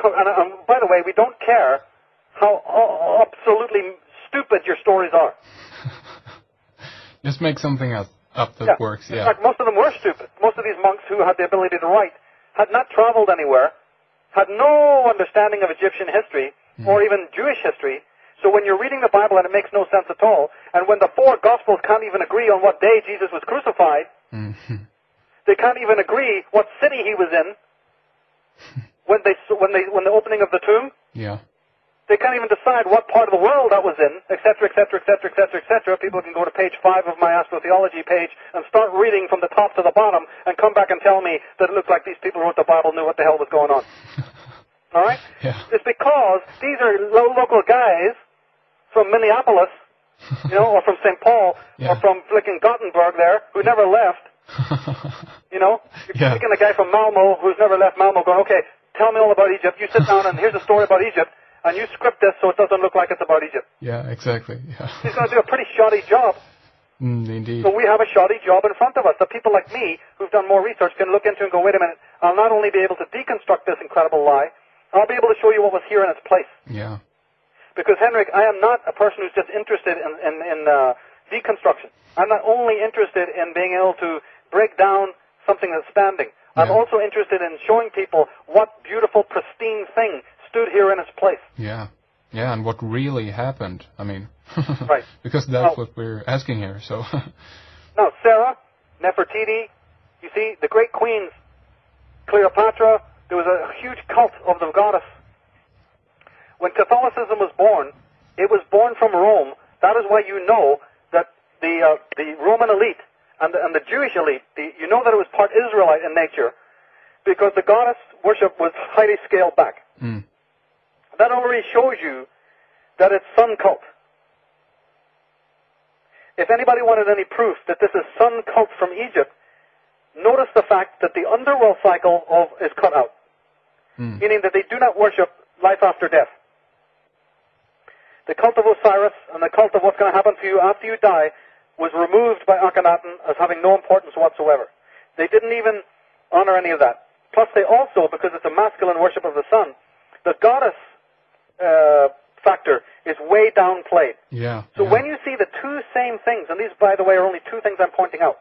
by the way, we don't care how absolutely stupid your stories are. Just make something up that works. In fact, most of them were stupid. Most of these monks who had the ability to write had not traveled anywhere, had no understanding of Egyptian history or even Jewish history. So when you're reading the Bible and it makes no sense at all, and when the four Gospels can't even agree on what day Jesus was crucified, they can't even agree what city he was in. When the opening of the tomb, they can't even decide what part of the world that was in, etc., etc., etc., etc., etc. People can go to page 5 of my astrotheology page and start reading from the top to the bottom and come back and tell me that it looked like these people who wrote the Bible knew what the hell was going on. All right? Yeah. It's because these are local guys from Minneapolis, or from St. Paul, or from flicking Gothenburg there, who never left. You're picking a guy from Malmo who's never left Malmo going, okay, tell me all about Egypt. You sit down and here's a story about Egypt, and you script this so it doesn't look like it's about Egypt. Yeah, exactly. Yeah. He's going to do a pretty shoddy job. Indeed. So we have a shoddy job in front of us. The people like me who've done more research can look into and go, wait a minute, I'll not only be able to deconstruct this incredible lie, I'll be able to show you what was here in its place. Yeah. Because, Henrik, I am not a person who's just interested in deconstruction. I'm not only interested in being able to break down something that's standing. I'm also interested in showing people what beautiful, pristine thing stood here in its place. Yeah. Yeah, and what really happened. I mean, right. Because that's what we're asking here, so. Now, Sarah, Nefertiti, you see, the great queens, Cleopatra, there was a huge cult of the goddess. When Catholicism was born, it was born from Rome. That is why you know that the Roman elite and the Jewish elite, you know that it was part Israelite in nature, because the goddess worship was highly scaled back. That already shows you that it's sun cult. If anybody wanted any proof that this is sun cult from Egypt, notice the fact that the underworld cycle is cut out, meaning that they do not worship life after death. The cult of Osiris and the cult of what's going to happen to you after you die was removed by Akhenaten as having no importance whatsoever. They didn't even honor any of that. Plus they also, because it's a masculine worship of the sun, the goddess factor is way downplayed. Yeah. So when you see the two same things, and these, by the way, are only two things I'm pointing out.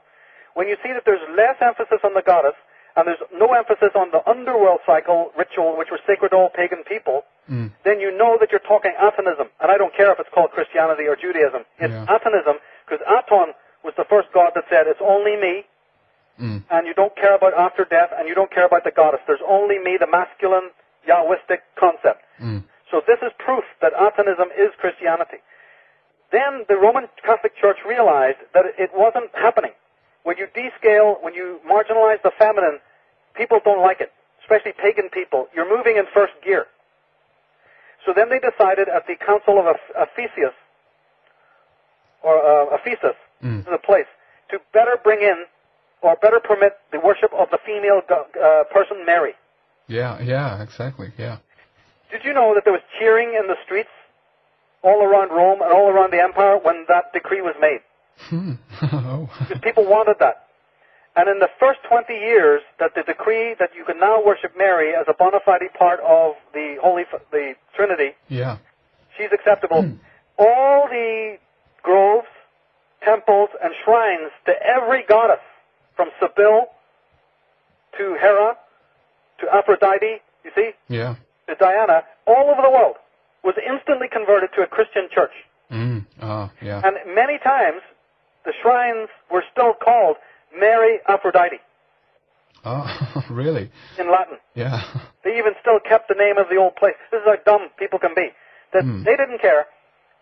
When you see that there's less emphasis on the goddess, and there's no emphasis on the underworld cycle ritual, which was sacred to all pagan people, then you know that you're talking Atonism. And I don't care if it's called Christianity or Judaism. It's Atonism, because Aton was the first god that said, it's only me, and you don't care about after death, and you don't care about the goddess. There's only me, the masculine, Yahwistic concept. So this is proof that Atonism is Christianity. Then the Roman Catholic Church realized that it wasn't happening. When you descale, when you marginalize the feminine, people don't like it, especially pagan people. You're moving in first gear. So then they decided at the Council of Ephesus, this is a place, to better bring in, or better permit the worship of the female person Mary. Yeah, exactly, yeah. Did you know that there was cheering in the streets all around Rome and all around the empire when that decree was made? Because people wanted that. And in the first 20 years that the decree that you can now worship Mary as a bona fide part of the the Trinity, she's acceptable. All the groves, temples, and shrines to every goddess, from Sibyl to Hera to Aphrodite, you see, to Diana, all over the world, was instantly converted to a Christian church. And many times, the shrines were still called Mary Aphrodite. Oh, really? In Latin. Yeah. They even still kept the name of the old place. This is how dumb people can be. That they didn't care.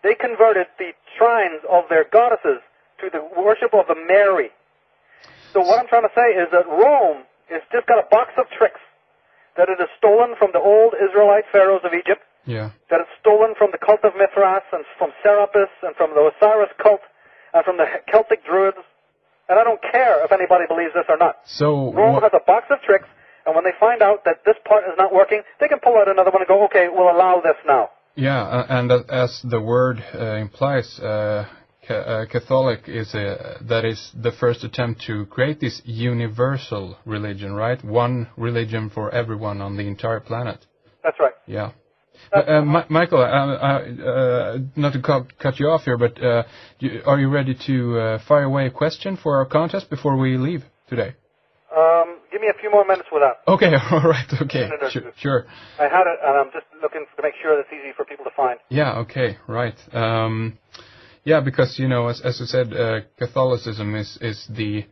They converted the shrines of their goddesses to the worship of the Mary. So what I'm trying to say is that Rome has just got a box of tricks that it has stolen from the old Israelite pharaohs of Egypt, that it's stolen from the cult of Mithras and from Serapis and from the Osiris cult and from the Celtic Druids. And I don't care if anybody believes this or not. So Rome has a box of tricks, and when they find out that this part is not working, they can pull out another one and go, okay, we'll allow this now. Yeah, and as the word implies, Catholic is that is the first attempt to create this universal religion, right? One religion for everyone on the entire planet. That's right. Yeah. Michael, not to cut you off here, but are you ready to fire away a question for our contest before we leave today? Give me a few more minutes with that. Okay, all right, okay, sure. I had it, and I'm just looking to make sure that's easy for people to find. Yeah, okay, right. Yeah, because, you know, as you said, Catholicism is the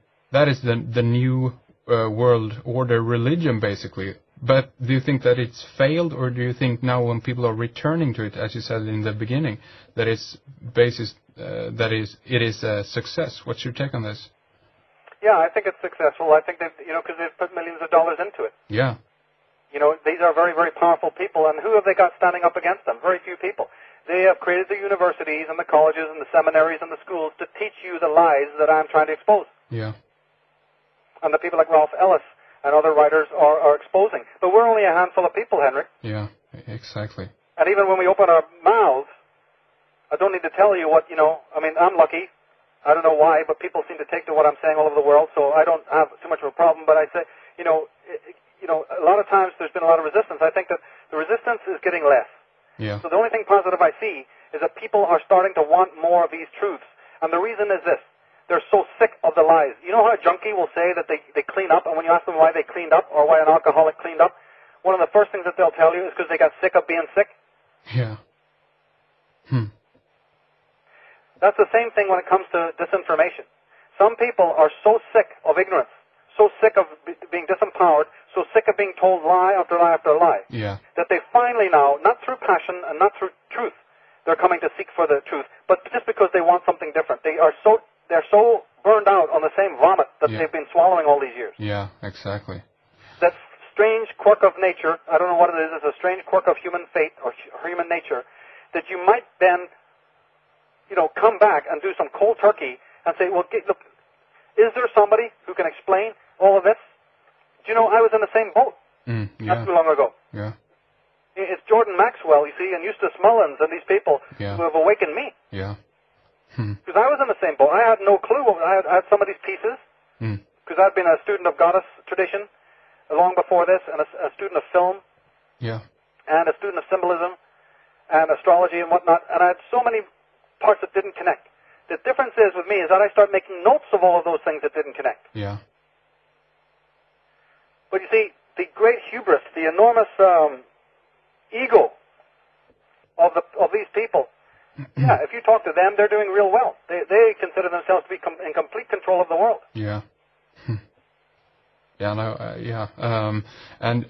new world order religion, basically. But do you think that it's failed, or do you think now when people are returning to it, as you said in the beginning, that it is a success? What's your take on this? Yeah, I think it's successful. I think that, you know, because they've put millions of dollars into it. Yeah. You know, these are very, very powerful people, and who have they got standing up against them? Very few people. They have created the universities and the colleges and the seminaries and the schools to teach you the lies that I'm trying to expose. Yeah. And the people like Ralph Ellis and other writers are exposing. But we're only a handful of people, Henrik. Yeah, exactly. And even when we open our mouths, I don't need to tell you what, you know, I mean, I'm lucky. I don't know why, but people seem to take to what I'm saying all over the world, so I don't have too much of a problem. But I say, you know, a lot of times there's been a lot of resistance. I think that the resistance is getting less. Yeah. So the only thing positive I see is that people are starting to want more of these truths. And the reason is this. They're so sick of the lies. You know how a junkie will say that they clean up, and when you ask them why they cleaned up or why an alcoholic cleaned up, one of the first things that they'll tell you is because they got sick of being sick? Yeah. That's the same thing when it comes to disinformation. Some people are so sick of ignorance, so sick of being disempowered, so sick of being told lie after lie after lie, that they finally now, not through passion and not through truth, they're coming to seek for the truth, but just because they want something different. They're so burned out on the same vomit that they've been swallowing all these years. Yeah, exactly. That strange quirk of nature, I don't know what it is, it's a strange quirk of human fate or human nature, that you might then, you know, come back and do some cold turkey and say, well, look, is there somebody who can explain all of this? Do you know, I was in the same boat not too long ago. Yeah. It's Jordan Maxwell, you see, and Eustace Mullins and these people who have awakened me. Yeah. Because I was in the same boat. I had no clue. I had some of these pieces because I'd been a student of goddess tradition long before this, and a student of film, and a student of symbolism, and astrology and whatnot, and I had so many parts that didn't connect. The difference is with me is that I start making notes of all of those things that didn't connect. Yeah. But you see, the great hubris, the enormous ego of these people, yeah, if you talk to them, they're doing real well. They consider themselves to be in complete control of the world. Yeah. Yeah, no, yeah. And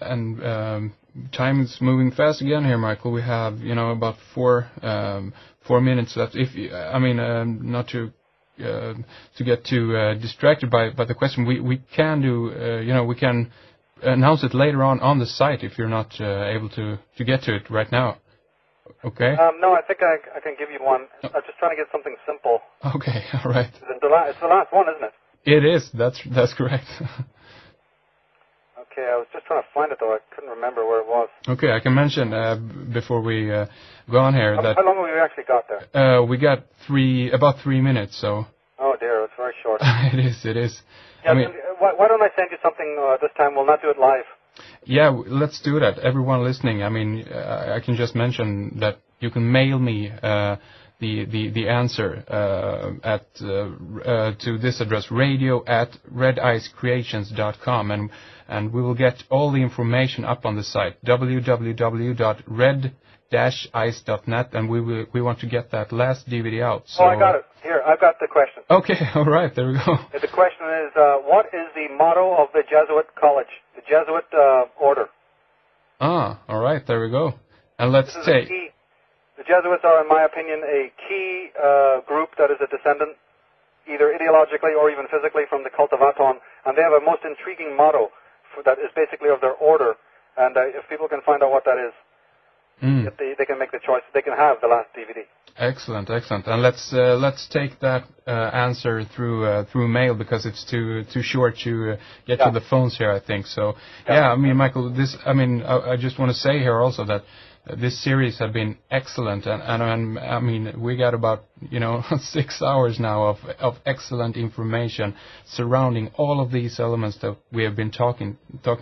time is moving fast again here, Michael. We have, about 4 minutes left. Not to get too distracted by the question, we can do, we can announce it later on the site if you're not able to get to it right now. Okay. No, I think I can give you one. I'm just trying to get something simple. Okay, all right. It's the last one, isn't it? It is. That's correct. Okay, I was just trying to find it though. I couldn't remember where it was. Okay, I can mention before we go on here that how long have we actually got there? we got about 3 minutes. So. Oh dear, it's very short. It is. Yeah, why don't I send you something this time? We'll not do it live. Yeah, let's do that. Everyone listening, I can just mention that you can mail me the answer to this address, radio@redicecreations.com, and we will get all the information up on the site, www.red-ice.net, and we want to get that last DVD out. So. Oh, I got it. Here, I've got the question. Okay, all right, there we go. The question is, what is the motto of the Jesuit College, the Jesuit order? Ah, all right, there we go. And let's say... The Jesuits are, in my opinion, a key group that is a descendant, either ideologically or even physically, from the cult of Aton, and they have a most intriguing motto that is basically of their order, and if people can find out what that is, they can make the choice. They can have the last DVD. Excellent. And let's take that answer through mail, because it's too short to get to the phones here, I think. So Michael, I just want to say here also that this series has been excellent, and we got about 6 hours now of excellent information surrounding all of these elements that we have been talking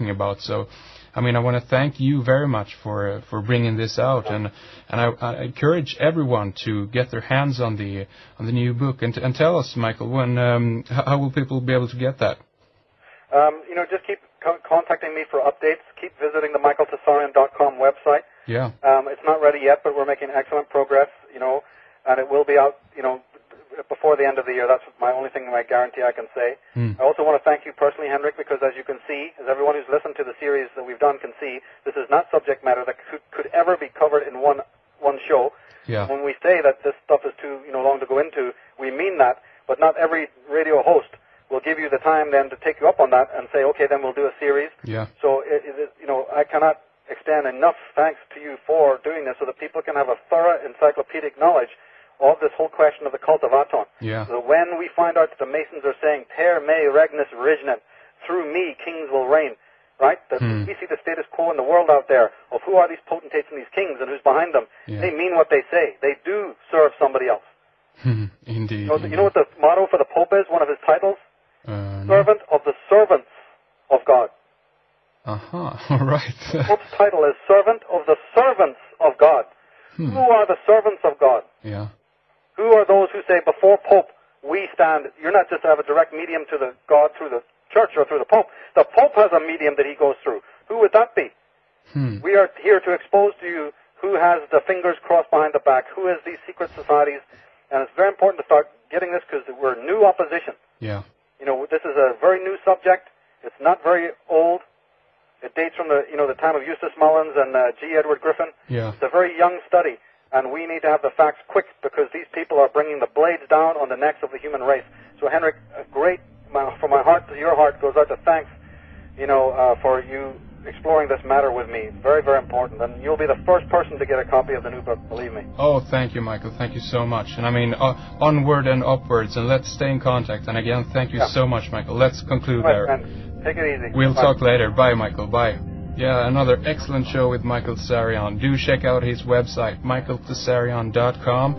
about. So. I want to thank you very much for bringing this out, and I encourage everyone to get their hands on the new book, and tell us, Michael, when how will people be able to get that? Just keep contacting me for updates. Keep visiting the michaeltsarion.com website. Yeah. It's not ready yet, but we're making excellent progress. And it will be out. Before the end of the year. That's my only thing, my guarantee I can say. I also want to thank you personally, Henrik, because as you can see, as everyone who's listened to the series that we've done can see, this is not subject matter that could ever be covered in one show. Yeah. When we say that this stuff is too long to go into, we mean that, but not every radio host will give you the time then to take you up on that and say, okay, then we'll do a series. Yeah. So, I cannot extend enough thanks to you for doing this so that people can have a thorough encyclopedic knowledge of this whole question of the cult of Aton. Yeah. So when we find out that the Masons are saying, per me regnus regnant, through me kings will reign, right? We see the status quo in the world out there of who are these potentates and these kings and who's behind them. Yeah. They mean what they say. They do serve somebody else. Indeed. You know what the motto for the Pope is, one of his titles? Servant of the servants of God. All right. The Pope's title is Servant of the Servants of God. Who are the servants of God? Yeah. Who are those who say, before Pope, we stand? You're not just to have a direct medium to the God through the church or through the Pope. The Pope has a medium that he goes through. Who would that be? We are here to expose to you who has the fingers crossed behind the back, who is these secret societies. And it's very important to start getting this because we're new opposition. Yeah. This is a very new subject. It's not very old. It dates from the time of Eustace Mullins and G. Edward Griffin. Yeah. It's a very young study. And we need to have the facts quick because these people are bringing the blades down on the necks of the human race. So, Henrik, from my heart to your heart goes out to thanks, for you exploring this matter with me. Very, very important. And you'll be the first person to get a copy of the new book, believe me. Oh, thank you, Michael. Thank you so much. And onward and upwards, and let's stay in contact. And again, thank you so much, Michael. Let's conclude there. And take it easy. We'll talk later. Bye, Michael. Bye. Yeah, another excellent show with Michael Tsarion. Do check out his website, michaeltsarion.com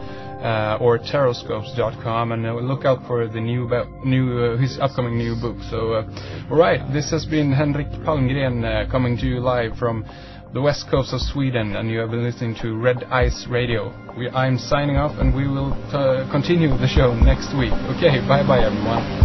or teroscopes.com, and look out for the his upcoming new book. So, all right, this has been Henrik Palmgren coming to you live from the west coast of Sweden, and you have been listening to Red Ice Radio. I'm signing off, and we will continue the show next week. Okay, bye-bye, everyone.